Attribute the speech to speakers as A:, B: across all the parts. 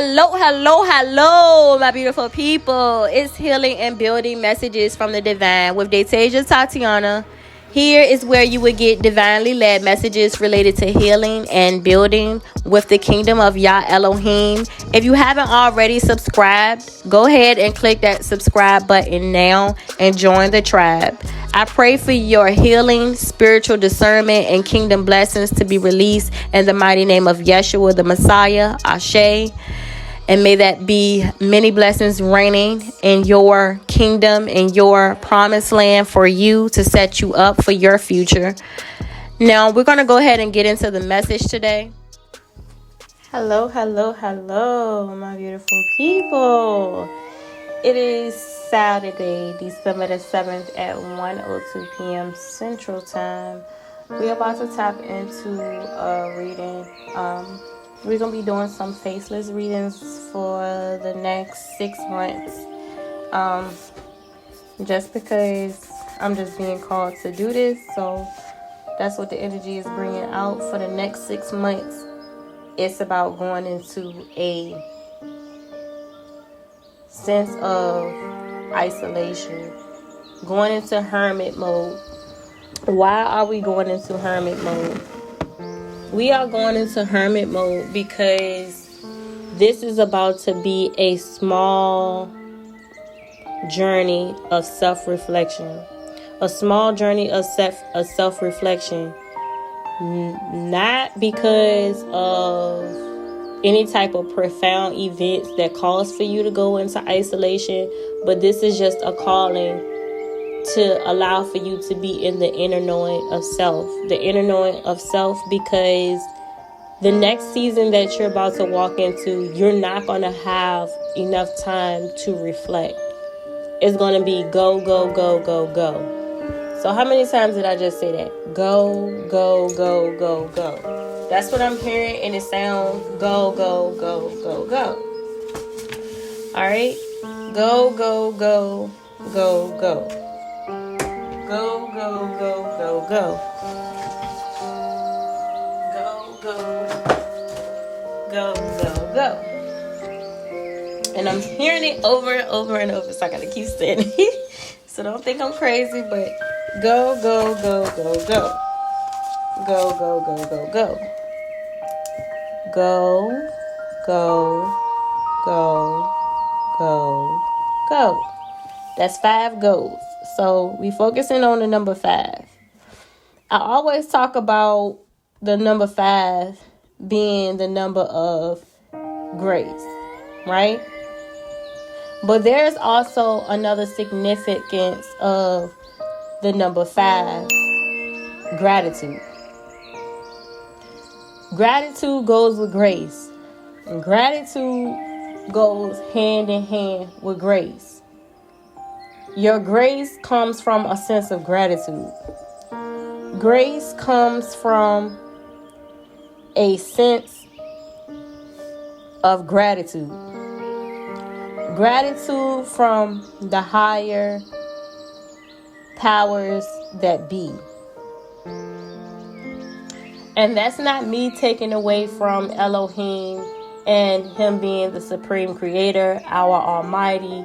A: Hello, my beautiful people. It's healing and building messages from the divine with Datasia Tatiana. Here is where you would get divinely led messages related to healing and building with the kingdom of Yah Elohim. If you haven't already subscribed, go ahead and click that subscribe button now and join the tribe. I pray for your healing, spiritual discernment, and kingdom blessings to be released in the mighty name of Yeshua, the Messiah, Ashe. And may that be many blessings raining in your kingdom, in your promised land for you to set you up for your future. Now, we're going to go ahead and get into the message today. Hello, my beautiful people. It is Saturday, December the 7th at 1:02 p.m. Central Time. We're about to tap into a reading. We're going to be doing some faceless readings for the next 6 months. Just because I'm just being called to do this. So that's what the energy is bringing out for the next 6 months. It's about going into a sense of isolation. Going into hermit mode. Why are we going into hermit mode? We are going into hermit mode because this is about to be a small journey of self-reflection. A small journey of self-reflection. Not because of any type of profound events that cause for you to go into isolation, but this is just a calling to allow for you to be in the inner knowing of self. The inner knowing of self, because the next season that you're about to walk into, you're not going to have enough time to reflect. It's going to be go. So how many times did I just say that? Go. That's what I'm hearing, and it sounds go. All right? Go. Go. And I'm hearing it over and over and over, so I gotta keep saying it. So don't think I'm crazy, but go. Go. That's 5 goals. So we focusing on the number 5. I always talk about the number 5 being the number of grace, right? But there's also another significance of the number 5, gratitude. Gratitude goes with grace. And gratitude goes hand in hand with grace. Your grace comes from a sense of gratitude. Grace comes from a sense of gratitude. Gratitude from the higher powers that be. And that's not me taking away from Elohim and him being the supreme creator, our almighty,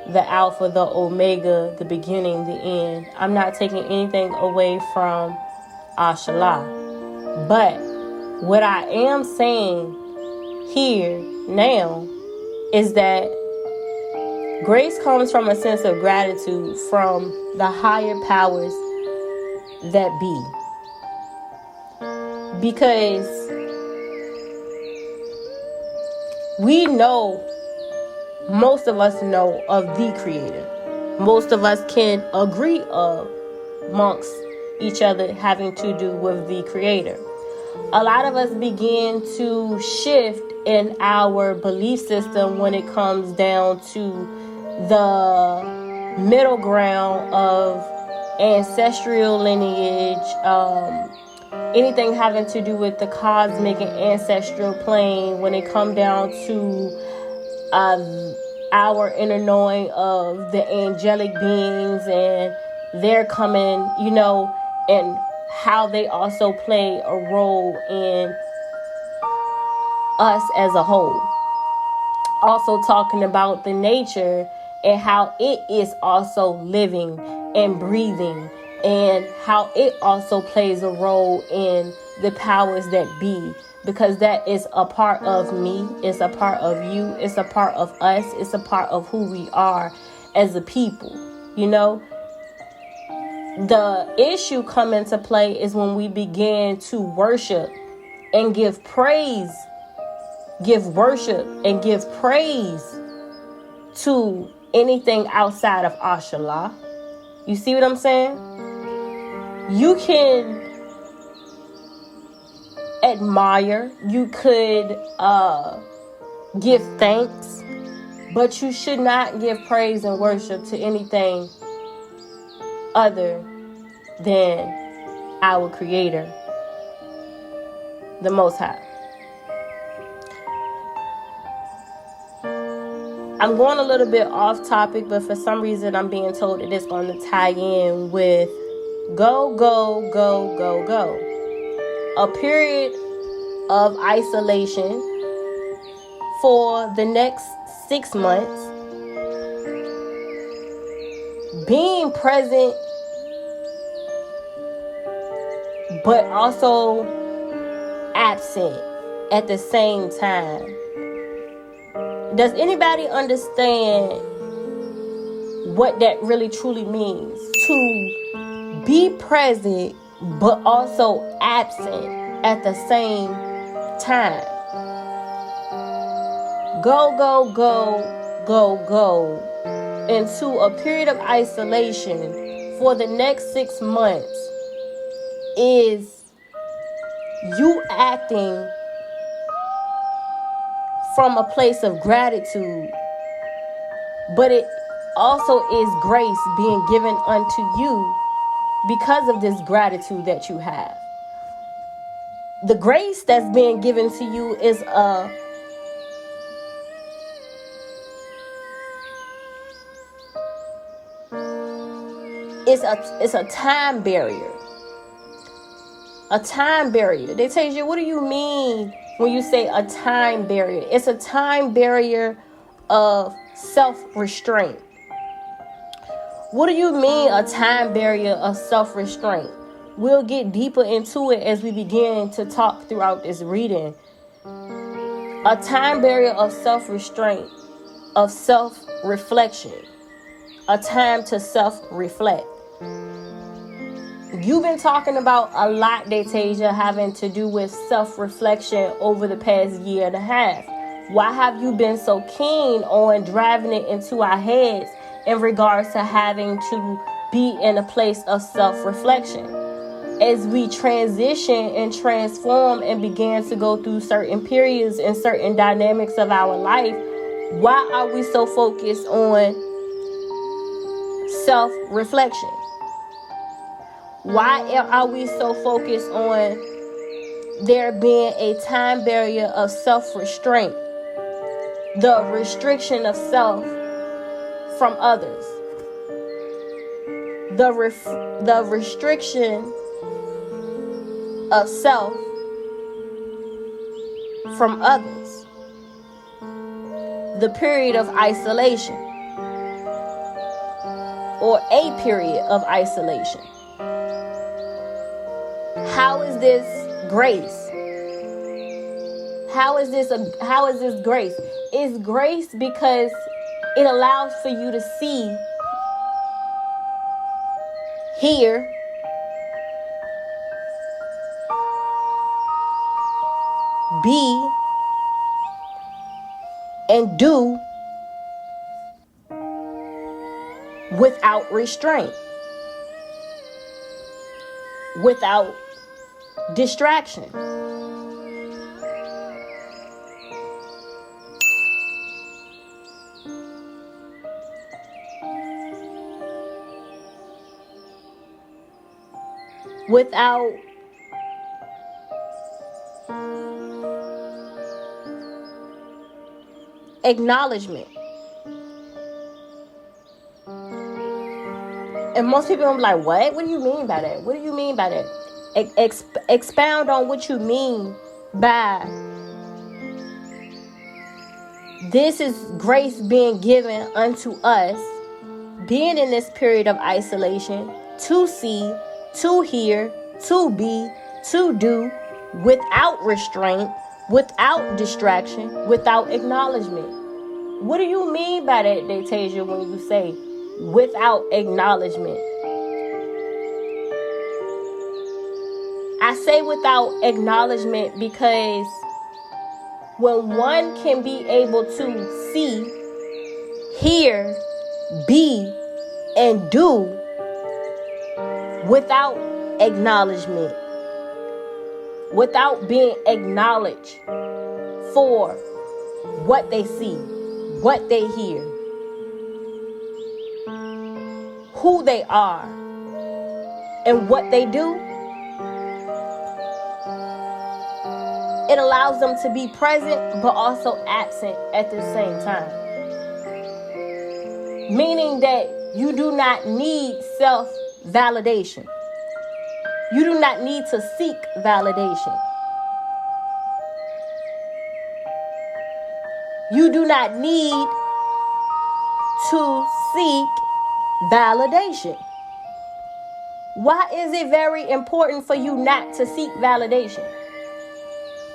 A: the Alpha, the Omega, the beginning, the end. I'm not taking anything away from Ashallah. But what I am saying here now is that grace comes from a sense of gratitude from the higher powers that be. Because we know, most of us know of the Creator. Most of us can agree amongst each other having to do with the Creator. A lot of us begin to shift in our belief system when it comes down to the middle ground of ancestral lineage, anything having to do with the cosmic and ancestral plane, when it comes down to our inner knowing of the angelic beings and their coming, and how they also play a role in us as a whole. also talking about the nature and how it is also living and breathing, and how it also plays a role in the powers that be, because that is a part of me, it's a part of you, it's a part of us, it's a part of who we are as a people. You know, the issue come into play is when we begin to worship and give praise, give worship and give praise to anything outside of Ashallah. You see what I'm saying? You can admire, you could give thanks, but you should not give praise and worship to anything other than our Creator, the Most High. I'm going a little bit off topic, but for some reason I'm being told that it's going to tie in with go, go, go, go, go. A period of isolation for the next 6 months. Being present, but also absent at the same time. Does anybody understand what that really truly means? To be present, but also absent at the same time. Go, go, go, go, go into a period of isolation for the next 6 months is you acting from a place of gratitude, but it also is grace being given unto you because of this gratitude that you have. The grace that's being given to you is it's a time barrier. A time barrier. They tell you, what do you mean when you say a time barrier? It's a time barrier of self-restraint. What do you mean a time barrier of self-restraint? We'll get deeper into it as we begin to talk throughout this reading. A time barrier of self-restraint, of self-reflection. A time to self-reflect. You've been talking about a lot, Datasia, having to do with self-reflection over the past year and a half. Why have you been so keen on driving it into our heads in regards to having to be in a place of self-reflection? As we transition and transform and begin to go through certain periods and certain dynamics of our life, why are we so focused on self-reflection? Why are we so focused on there being a time barrier of self-restraint? The restriction of self from others. The restriction of self from others. The period of isolation. Or a period of isolation. How is this grace? How is this grace? It's grace because it allows for you to see, hear, be, and do without restraint, without distraction. Without acknowledgement. And most people are like, what? What do you mean by that? What do you mean by that? Expound on what you mean by This is grace being given unto us, being in this period of isolation, to see, to hear, to be, to do, without restraint, without distraction, without acknowledgement. What do you mean by that, Datasia, when you say without acknowledgement? I say without acknowledgement because when one can be able to see, hear, be, and do without acknowledgement, without being acknowledged for what they see, what they hear, who they are, and what they do, it allows them to be present but also absent at the same time. Meaning that you do not need self-validation. You do not need to seek validation. You do not need to seek validation. Why is it very important for you not to seek validation?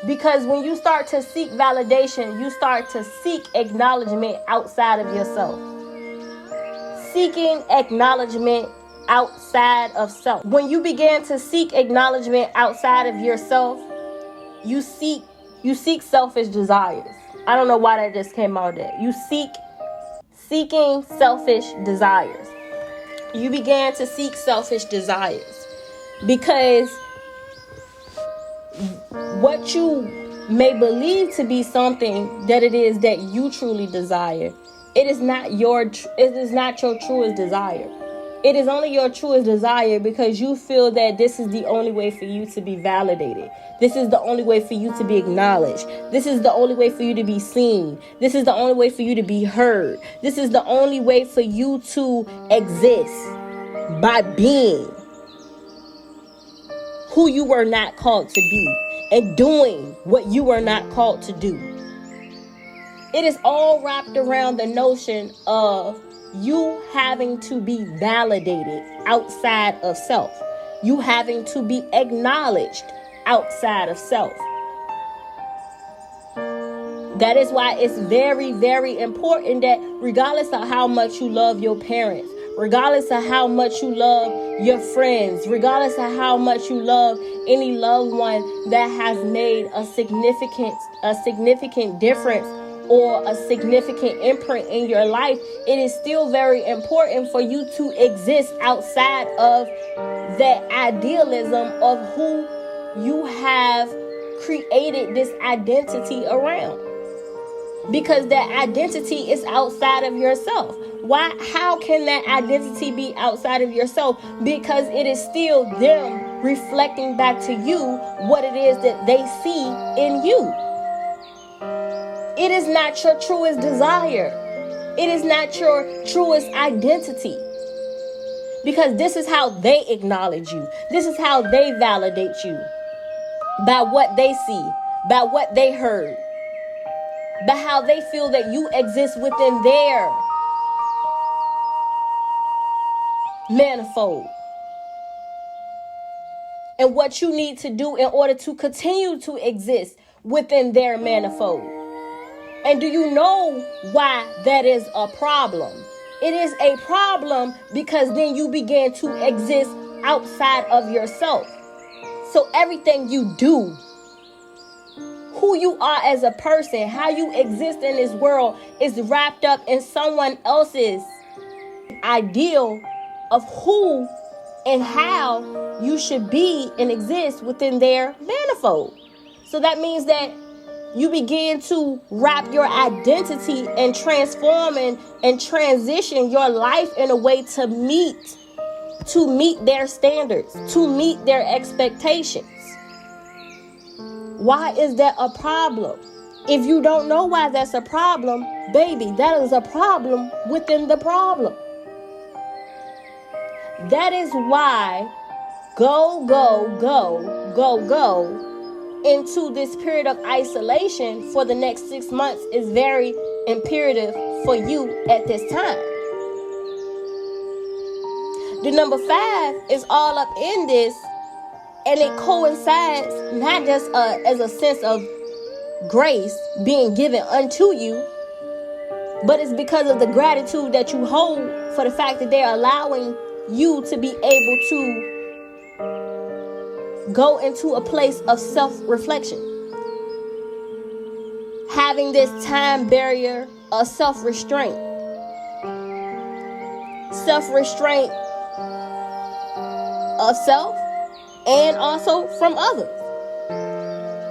A: Because when you start to seek validation, you start to seek acknowledgement outside of yourself. Seeking acknowledgement outside of self. When you begin to seek acknowledgement outside of yourself, you seek selfish desires. I don't know why that just came out there. You seeking selfish desires. You began to seek selfish desires because what you may believe to be something that it is that you truly desire, it is not your truest desire. It is only your truest desire because you feel that this is the only way for you to be validated. This is the only way for you to be acknowledged. This is the only way for you to be seen. This is the only way for you to be heard. This is the only way for you to exist by being who you were not called to be and doing what you were not called to do. It is all wrapped around the notion of you having to be validated outside of self. You having to be acknowledged outside of self. That is why it's very, very important that regardless of how much you love your parents, regardless of how much you love your friends, regardless of how much you love any loved one that has made a significant difference or a significant imprint in your life, it is still very important for you to exist outside of that idealism of who you have created this identity around. Because that identity is outside of yourself. Why? How can that identity be outside of yourself? Because it is still them reflecting back to you what it is that they see in you. It is not your truest desire. It is not your truest identity. Because this is how they acknowledge you. This is how they validate you. By what they see, by what they heard, by how they feel that you exist within their manifold. And what you need to do in order to continue to exist within their manifold. And do you know why that is a problem? It is a problem because then you begin to exist outside of yourself. So everything you do, who you are as a person, how you exist in this world is wrapped up in someone else's ideal of who and how you should be and exist within their manifold. So that means that you begin to wrap your identity and transform and transition your life in a way to meet their standards, to meet their expectations. Why is that a problem? If you don't know why that's a problem, baby, that is a problem within the problem. That is why go into this period of isolation for the next 6 months is very imperative for you at this time. The number 5 is all up in this, and it coincides not just as a sense of grace being given unto you, but it's because of the gratitude that you hold for the fact that they're allowing you to be able to go into a place of self-reflection. Having this time barrier of self-restraint. Self-restraint of self and also from others.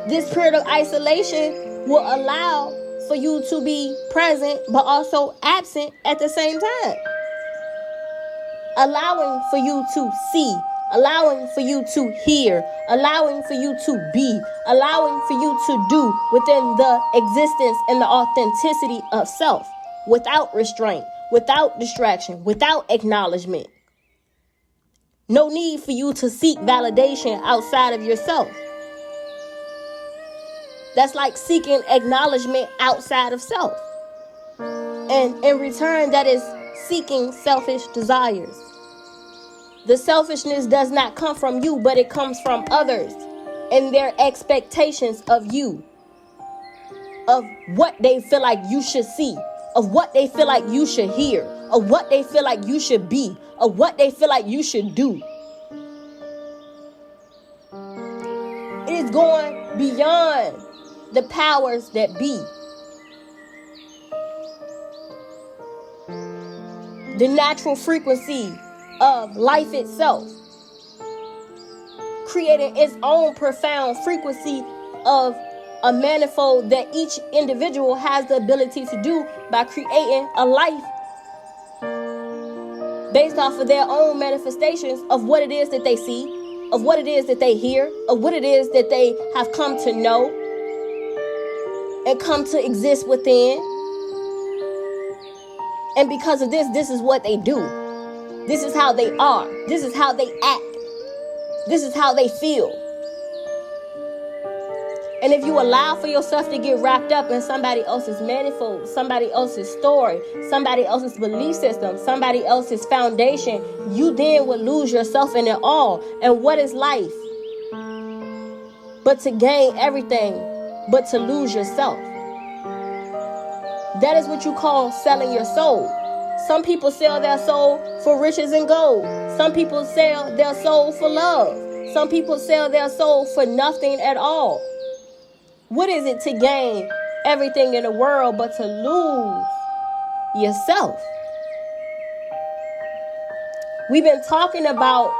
A: This period of isolation will allow for you to be present but also absent at the same time. Allowing for you to see, allowing for you to hear, allowing for you to be, allowing for you to do within the existence and the authenticity of self, without restraint, without distraction, without acknowledgement. No need for you to seek validation outside of yourself. That's like seeking acknowledgement outside of self. And in return, that is seeking selfish desires. The selfishness does not come from you, but it comes from others and their expectations of you, of what they feel like you should see, of what they feel like you should hear, of what they feel like you should be, of what they feel like you should do. It is going beyond the powers that be. The natural frequency of life itself, creating its own profound frequency of a manifold that each individual has the ability to do by creating a life based off of their own manifestations of what it is that they see, of what it is that they hear, of what it is that they have come to know and come to exist within. And because of this, this is what they do. This is how they are. This is how they act. This is how they feel. And if you allow for yourself to get wrapped up in somebody else's manifold, somebody else's story, somebody else's belief system, somebody else's foundation, you then would lose yourself in it all. And what is life? But to gain everything, but to lose yourself. That is what you call selling your soul. Some people sell their soul for riches and gold. Some people sell their soul for love. Some people sell their soul for nothing at all. What is it to gain everything in the world but to lose yourself? We've been talking about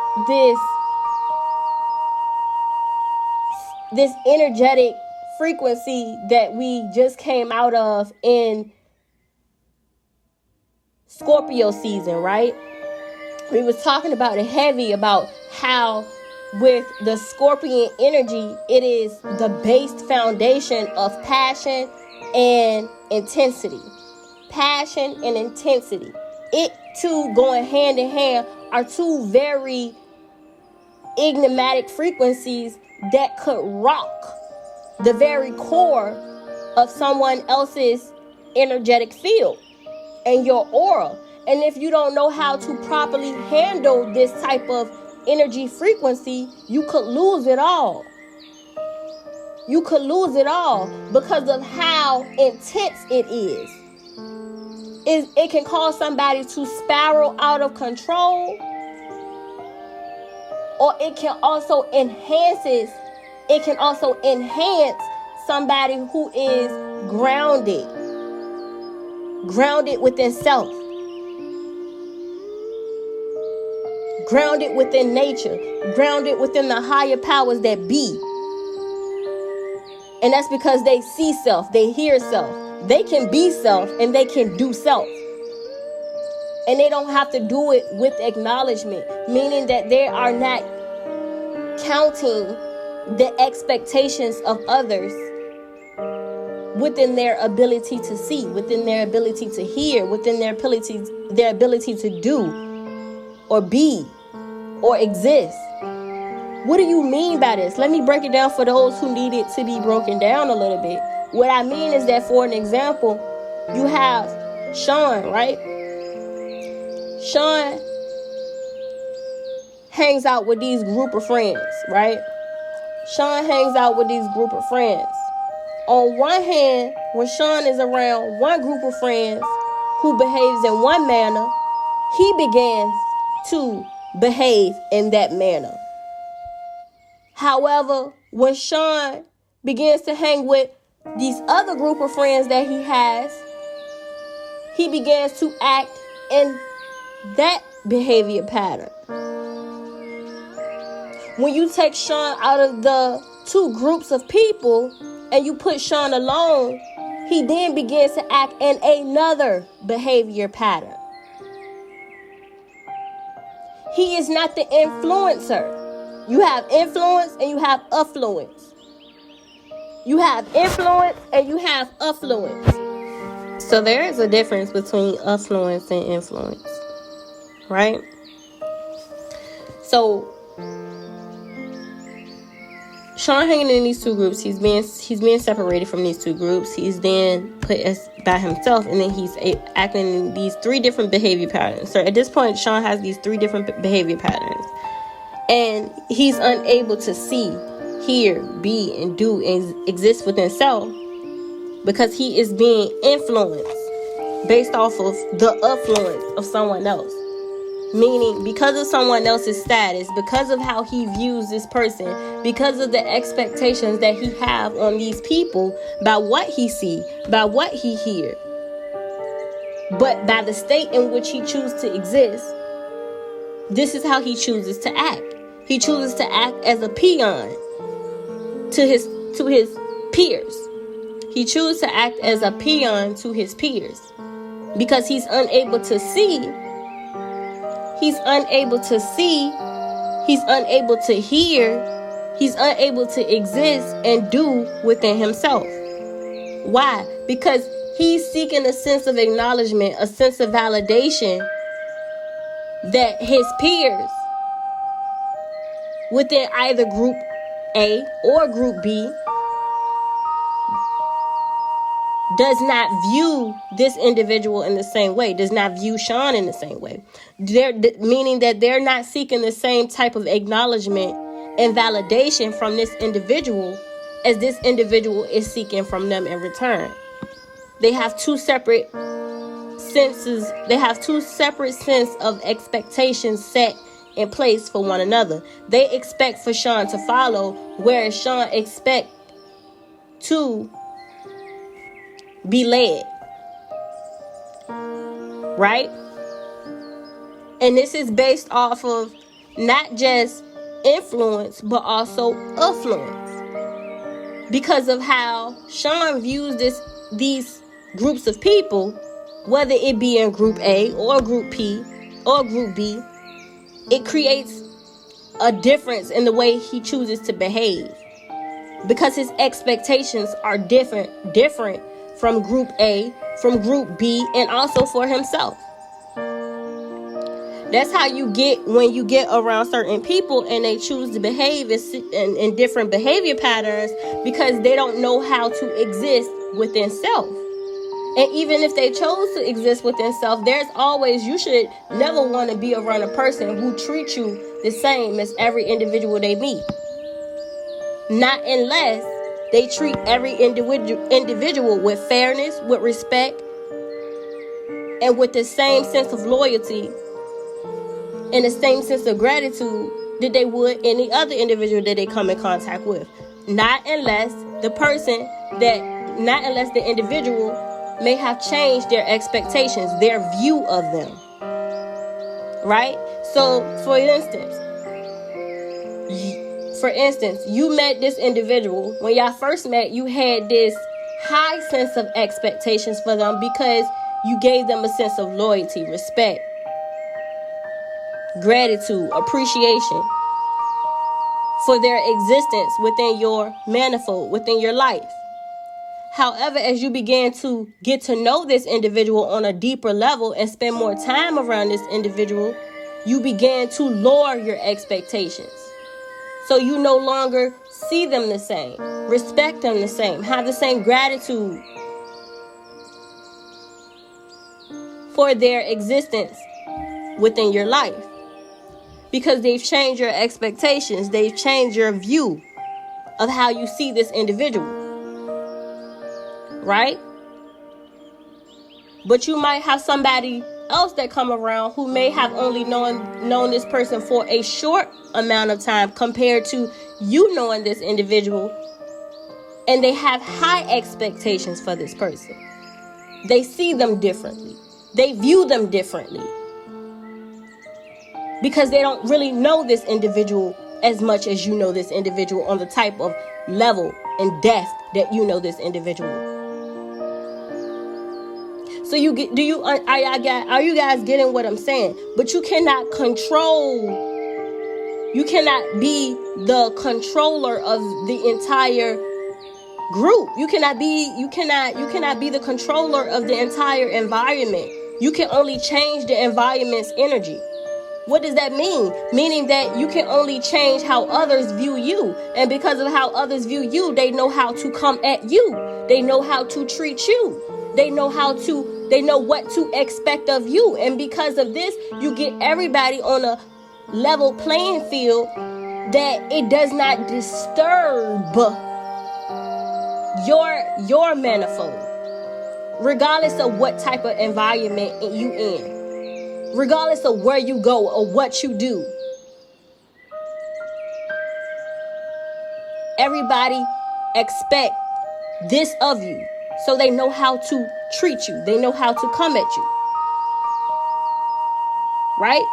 A: this energetic frequency that we just came out of in Scorpio season, right? We was talking about it heavy about how with the Scorpion energy, it is the based foundation of passion and intensity. Passion and intensity. It two going hand in hand are two very enigmatic frequencies that could rock the very core of someone else's energetic field and your aura. And if you don't know how to properly handle this type of energy frequency, you could lose it all. You could lose it all because of how intense it is. It can cause somebody to spiral out of control, or it can also enhance somebody who is grounded within self, grounded within nature, grounded within the higher powers that be. And that's because they see self, they hear self, they can be self, and they can do self. And they don't have to do it with acknowledgement, meaning that they are not counting the expectations of others within their ability to see, within their ability to hear, within their ability to do or be or exist. What do you mean by this? Let me break it down for those who need it to be broken down a little bit. What I mean is that, for an example, you have Sean, right? Sean hangs out with these group of friends, right? Sean hangs out with these group of friends. On one hand, when Sean is around one group of friends who behaves in one manner, he begins to behave in that manner. However, when Sean begins to hang with these other group of friends that he has, he begins to act in that behavior pattern. When you take Sean out of the two groups of people and you put Sean alone, he then begins to act in another behavior pattern. He is not the influencer. You have influence and you have affluence. You have influence and you have affluence. So there is a difference between affluence and influence, right? So Sean hanging in these two groups, he's being separated from these two groups. He's then put as by himself, and then he's acting in these three different behavior patterns. So at this point, Sean has these three different behavior patterns, and he's unable to see, hear, be, and do and exist within self because he is being influenced based off of the affluence of someone else. Meaning, because of someone else's status, because of how he views this person, because of the expectations that he have on these people, by what he see, by what he hear, but by the state in which he chooses to exist, this is how he chooses to act. He chooses to act as a peon to his peers. He chooses to act as a peon to his peers because he's unable to see. He's unable to see, he's unable to hear, he's unable to exist and do within himself. Why? Because he's seeking a sense of acknowledgement, a sense of validation that his peers within either group A or group B does not view this individual in the same way, does not view Sean in the same way. Meaning that they're not seeking the same type of acknowledgement and validation from this individual as this individual is seeking from them in return. They have two separate senses. They have two separate sense of expectations set in place for one another. They expect for Sean to follow, whereas Sean expect to be led, right? And this is based off of not just influence, but also affluence. Because of how Sean views these groups of people, whether it be in group A or group P or group B, it creates a difference in the way he chooses to behave. Because his expectations are different from group A, from group B, and also for himself. That's how you get when you get around certain people and they choose to behave in different behavior patterns because they don't know how to exist within self. And even if they chose to exist within self, you should never want to be around a person who treats you the same as every individual they meet. Not unless they treat every individual with fairness, with respect, and with the same sense of loyalty and the same sense of gratitude that they would any other individual that they come in contact with. Not unless the individual may have changed their expectations, their view of them. Right? So, for instance, you met this individual. When y'all first met, you had this high sense of expectations for them because you gave them a sense of loyalty, respect, gratitude, appreciation for their existence within your manifold, within your life. However, as you began to get to know this individual on a deeper level and spend more time around this individual, you began to lower your expectations. So you no longer see them the same, respect them the same, have the same gratitude for their existence within your life. Because they've changed your expectations. They've changed your view of how you see this individual. Right? But you might have somebody else that come around who may have only known this person for a short amount of time compared to you knowing this individual, and they have high expectations for this person. They see them differently. They view them differently because they don't really know this individual as much as you know this individual on the type of level and depth that you know this individual. So are you guys getting what I'm saying? But you cannot be the controller of the entire group. You cannot be the controller of the entire environment. You can only change the environment's energy. What does that mean? Meaning that you can only change how others view you. And because of how others view you, they know how to come at you. They know how to treat you. They know what to expect of you. And because of this, you get everybody on a level playing field that it does not disturb your manifold, regardless of what type of environment you in, regardless of where you go or what you do. Everybody expect this of you, so they know how to treat you. They know how to come at you. Right?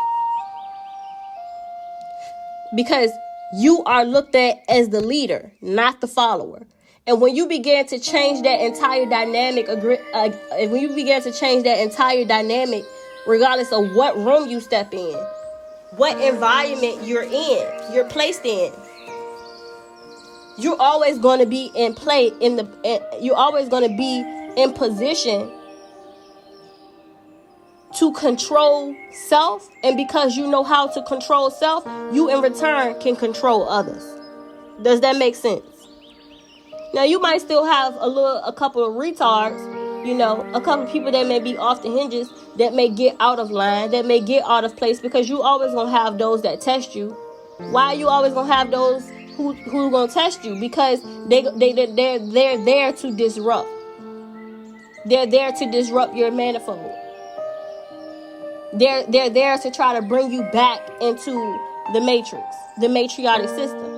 A: Because you are looked at as the leader, not the follower. And when you begin to change that entire dynamic, regardless of what room you step in, what environment you're placed in, you're always going to be you're always going to be in position to control self. And because you know how to control self, you in return can control others. Does that make sense? Now, you might still have a couple of retards, a couple of people that may be off the hinges, that may get out of line, that may get out of place, because you always gonna have those that test you. Why are you always gonna have those who gonna test you? Because they're there to disrupt. They're there to disrupt your manifold. They're there to try to bring you back into the matrix, the matriotic system.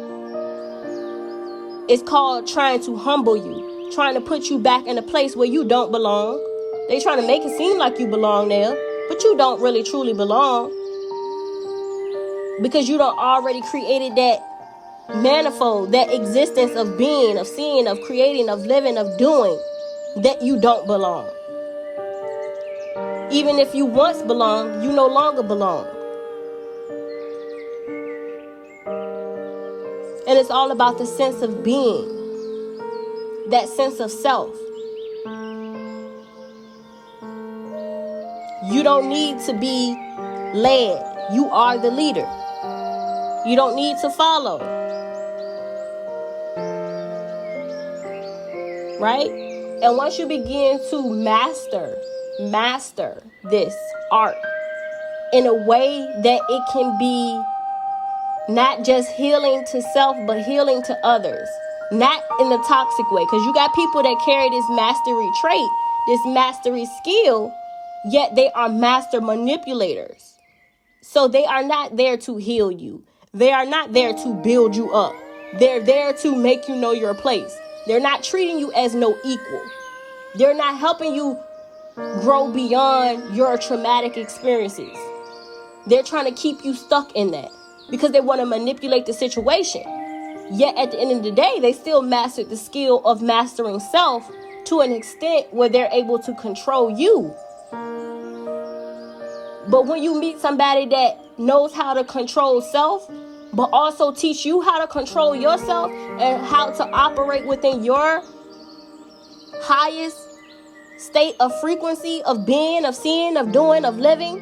A: It's called trying to humble you, trying to put you back in a place where you don't belong. They trying to make it seem like you belong there, but you don't really truly belong, because you done already created that manifold, that existence of being, of seeing, of creating, of living, of doing, that you don't belong. Even if you once belonged, you no longer belong. And it's all about the sense of being, that sense of self. You don't need to be led. You are the leader. You don't need to follow. Right? And once you begin to master this art in a way that it can be not just healing to self, but healing to others. Not in the toxic way. Because you got people that carry this mastery trait, this mastery skill, yet they are master manipulators. So they are not there to heal you. They are not there to build you up. They're there to make you know your place. They're not treating you as no equal. They're not helping you grow beyond your traumatic experiences. They're trying to keep you stuck in that, because they want to manipulate the situation. Yet at the end of the day, they still mastered the skill of mastering self to an extent where they're able to control you. But when you meet somebody that knows how to control self, but also teach you how to control yourself and how to operate within your highest state of frequency, of being, of seeing, of doing, of living,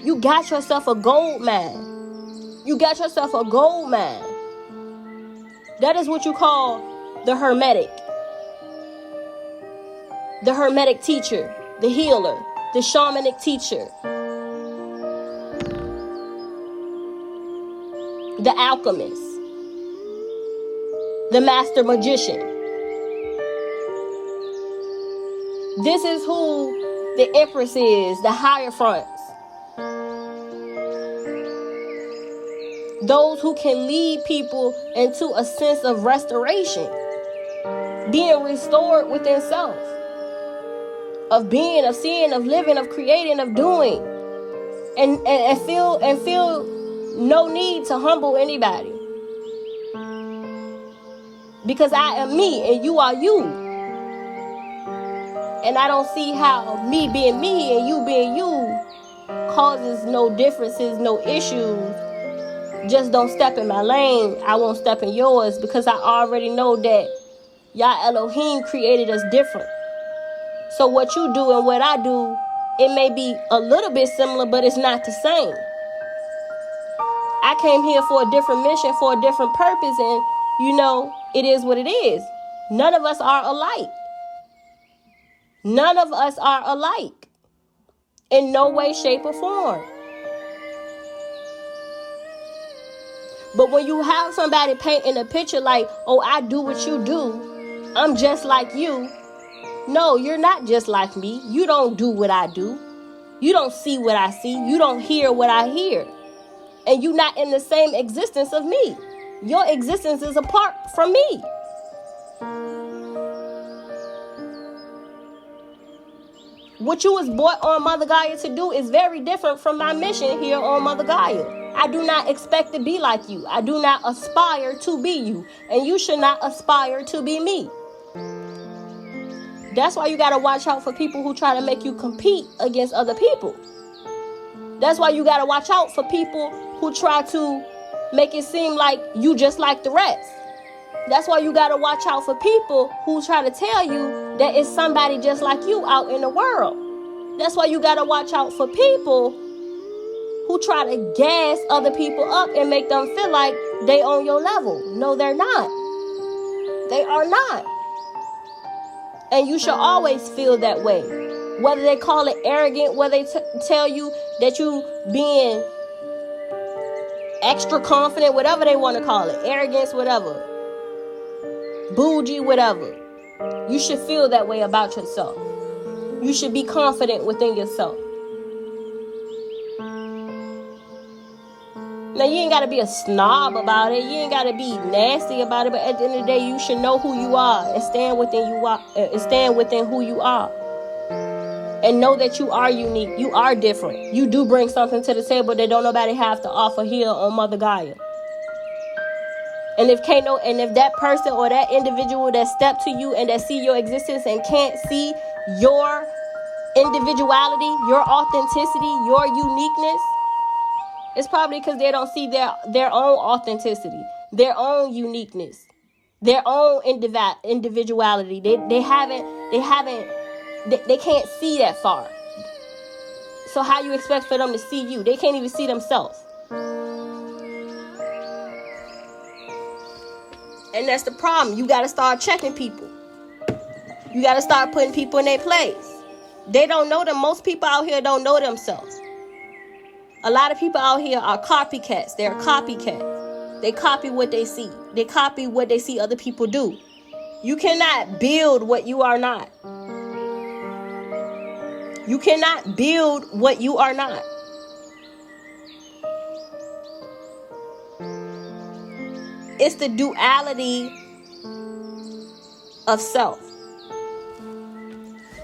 A: you got yourself a gold mine. You got yourself a gold mine. That is what you call the hermetic teacher, the healer, the shamanic teacher, the alchemist, the master magician. This is who the empress is, the hierophants. Those who can lead people into a sense of restoration, being restored within self, of being, of seeing, of living, of creating, of doing, and feel no need to humble anybody, because I am me and you are you, and I don't see how me being me and you being you causes no differences, no issues. Just don't step in my lane, I won't step in yours, because I already know that Yah Elohim created us different. So what you do and what I do, it may be a little bit similar, but it's not the same. I came here for a different mission, for a different purpose, and it is what it is. None of us are alike. None of us are alike. In no way, shape, or form. But when you have somebody painting a picture like, oh, I do what you do, I'm just like you. No, you're not just like me. You don't do what I do. You don't see what I see. You don't hear what I hear. And you're not in the same existence of me. Your existence is apart from me. What you was brought on Mother Gaia to do is very different from my mission here on Mother Gaia. I do not expect to be like you. I do not aspire to be you. And you should not aspire to be me. That's why you got to watch out for people who try to make you compete against other people. That's why you got to watch out for people who try to make it seem like you just like the rest. That's why you got to watch out for people who try to tell you that it's somebody just like you out in the world. That's why you got to watch out for people who try to gas other people up and make them feel like they on your level. No, they're not. They are not. And you should always feel that way. Whether they call it arrogant, whether they tell you that you being extra confident, whatever they want to call it, arrogance, whatever, bougie, whatever. You should feel that way about yourself. You should be confident within yourself. Now, you ain't got to be a snob about it. You ain't got to be nasty about it. But at the end of the day, you should know who you are and stand within who you are. And know that you are unique. You are different. You do bring something to the table that don't nobody have to offer here on Mother Gaia. And if that person or that individual that step to you and that see your existence and can't see your individuality, your authenticity, your uniqueness, it's probably because they don't see their own authenticity, their own uniqueness, their own individuality. They can't see that far. So how you expect for them to see you? They can't even see themselves. And that's the problem. You got to start checking people. You got to start putting people in their place. They don't know them. Most people out here don't know themselves. A lot of people out here are copycats. They're copycats. They copy what they see. They copy what they see other people do. You cannot build what you are not. You cannot build what you are not. It's the duality of self.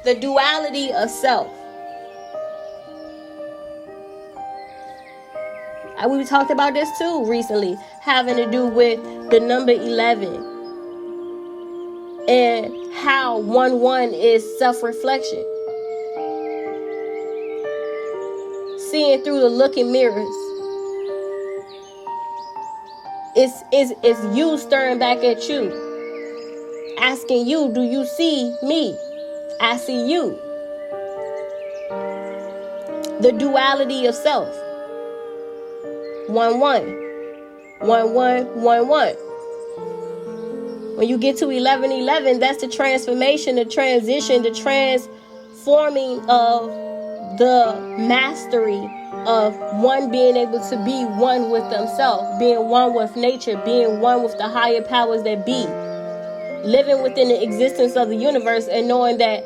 A: The duality of self. We talked about this too recently, having to do with the number 11 and how 1-1 is self-reflection. Seeing through the looking mirrors. It's you staring back at you. Asking you, do you see me? I see you. The duality of self. 1-1. 1-1. 1-1. When you get to 1111, that's the transformation, the transition, the transforming of the mastery of one being able to be one with themselves, being one with nature, being one with the higher powers that be, living within the existence of the universe and knowing that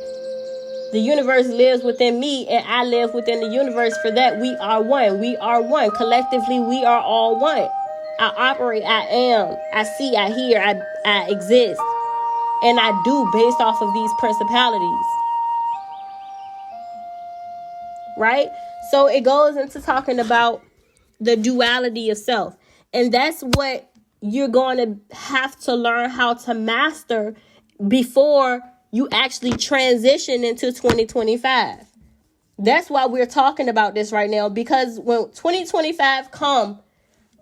A: the universe lives within me and I live within the universe. For that, we are one. We are one. Collectively, we are all one. I operate, I am, I see, I hear, I exist. And I do based off of these principalities. Right? So it goes into talking about the duality of self. And that's what you're going to have to learn how to master before you actually transition into 2025. That's why we're talking about this right now. Because when 2025 come,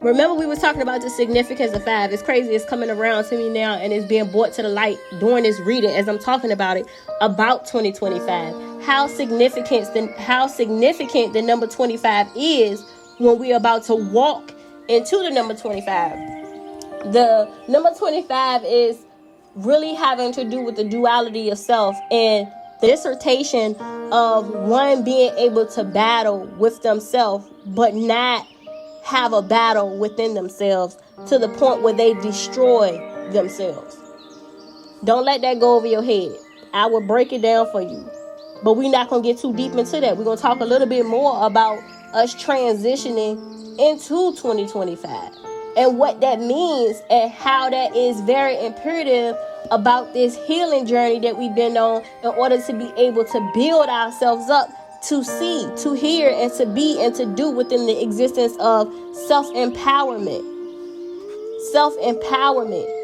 A: remember we were talking about the significance of 5. It's crazy. It's coming around to me now and it's being brought to the light during this reading as I'm talking about it, about 2025. How significant the number 25 is when we're about to walk into the number 25. The number 25 is really having to do with the duality of self and the dissertation of one being able to battle with themselves but not have a battle within themselves to the point where they destroy themselves. Don't let that go over your head. I will break it down for you. But we're not going to get too deep into that. We're going to talk a little bit more about us transitioning into 2025 and what that means and how that is very imperative about this healing journey that we've been on in order to be able to build ourselves up to see, to hear, and to be, and to do within the existence of self-empowerment. Self-empowerment.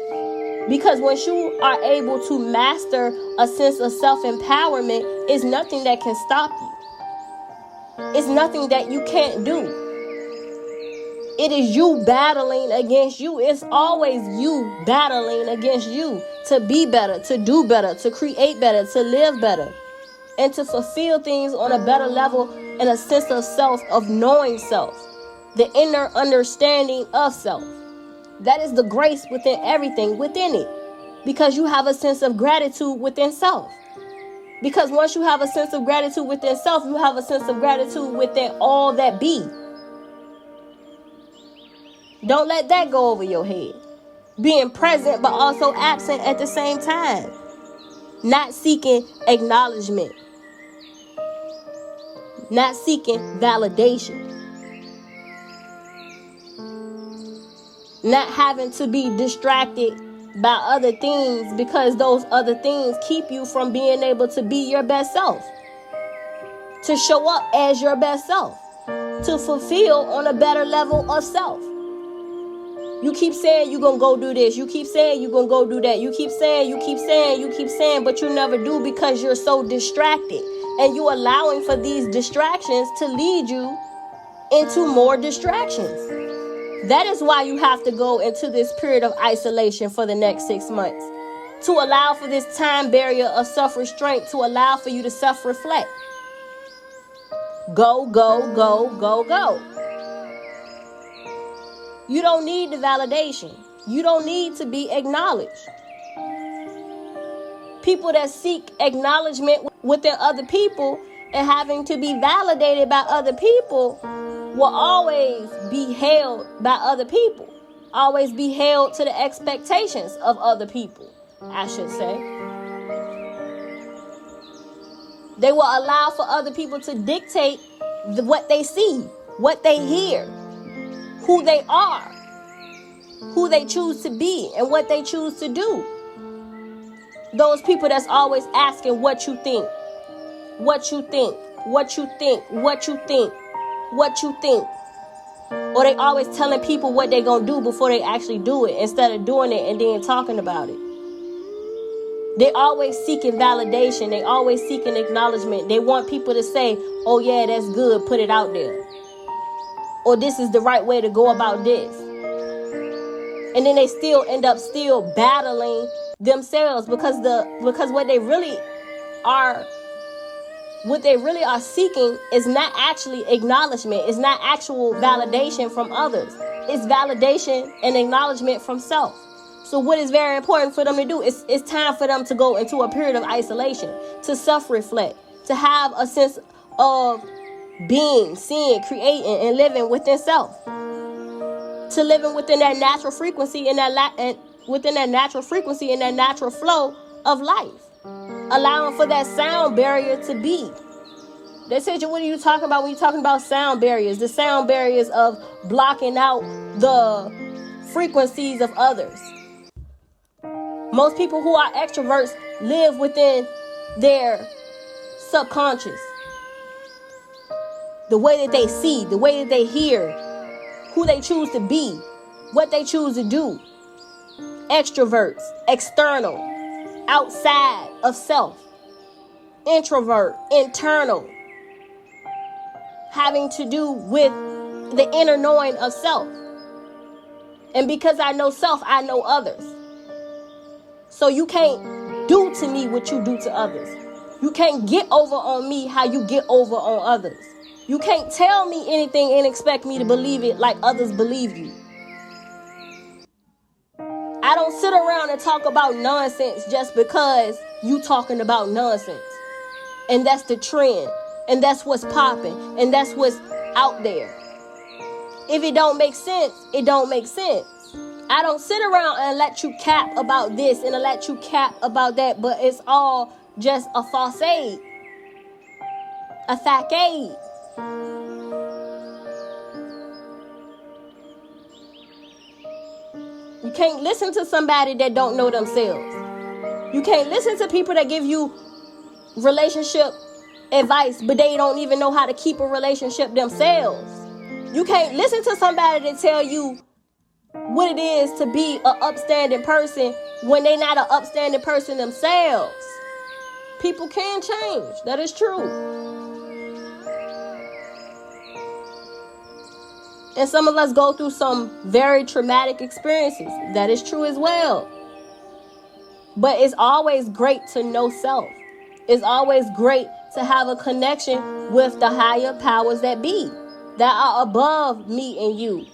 A: Because once you are able to master a sense of self-empowerment, it's nothing that can stop you. It's nothing that you can't do. It is you battling against you. It's always you battling against you to be better, to do better, to create better, to live better, and to fulfill things on a better level and a sense of self, of knowing self, the inner understanding of self. That is the grace within everything within it, because you have a sense of gratitude within self. Because once you have a sense of gratitude within self, you have a sense of gratitude within all that be. Don't let that go over your head. Being present but also absent at the same time. Not seeking acknowledgement. Not seeking validation. Not having to be distracted by other things because those other things keep you from being able to be your best self. To show up as your best self. To fulfill on a better level of self. You keep saying you're going to go do this. You keep saying you're going to go do that. You keep saying, but you never do because you're so distracted. And you're allowing for these distractions to lead you into more distractions. That is why you have to go into this period of isolation for the next 6 months. To allow for this time barrier of self-restraint, to allow for you to self-reflect. Go, go, go, go, go. You don't need the validation. You don't need to be acknowledged. People that seek acknowledgement within other people and having to be validated by other people will always be held by other people. Always be held to the expectations of other people, I should say. They will allow for other people to dictate what they see, what they hear, who they are, who they choose to be, and what they choose to do. Those people that's always asking what you think, what you think, what you think, what you think, what you think. Or they always telling people what they gonna do before they actually do it, instead of doing it and then talking about it. They always seeking validation. They always seeking acknowledgement. They want people to say, oh yeah, that's good, put it out there. Or this is the right way to go about this. And then they still end up battling themselves because what they really are seeking is not actually acknowledgement. It's not actual validation from others. It's validation and acknowledgement from self. So what is very important for them to do is it's time for them to go into a period of isolation, to self-reflect, to have a sense of being, seeing, creating, and living within self. To living within that natural frequency and within that natural frequency and that natural flow of life. Allowing for that sound barrier to be. They said, what are you talking about when you're talking about sound barriers? The sound barriers of blocking out the frequencies of others. Most people who are extroverts live within their subconscious. The way that they see, the way that they hear, who they choose to be, what they choose to do. Extroverts, external, outside of self. Introvert, internal. Having to do with the inner knowing of self. And because I know self, I know others. So you can't do to me what you do to others. You can't get over on me how you get over on others. You can't tell me anything and expect me to believe it like others believe you. I don't sit around and talk about nonsense just because you talking about nonsense. And that's the trend. And that's what's popping. And that's what's out there. If it don't make sense, it don't make sense. I don't sit around and let you cap about this and let you cap about that, but it's all just a facade. A facade. You can't listen to somebody that don't know themselves. You can't listen to people that give you relationship advice, but they don't even know how to keep a relationship themselves. You can't listen to somebody that tell you what it is to be an upstanding person when they're not an upstanding person themselves. People can change. That is true. And some of us go through some very traumatic experiences. That is true as well. But it's always great to know self. It's always great to have a connection with the higher powers that be, that are above me and you.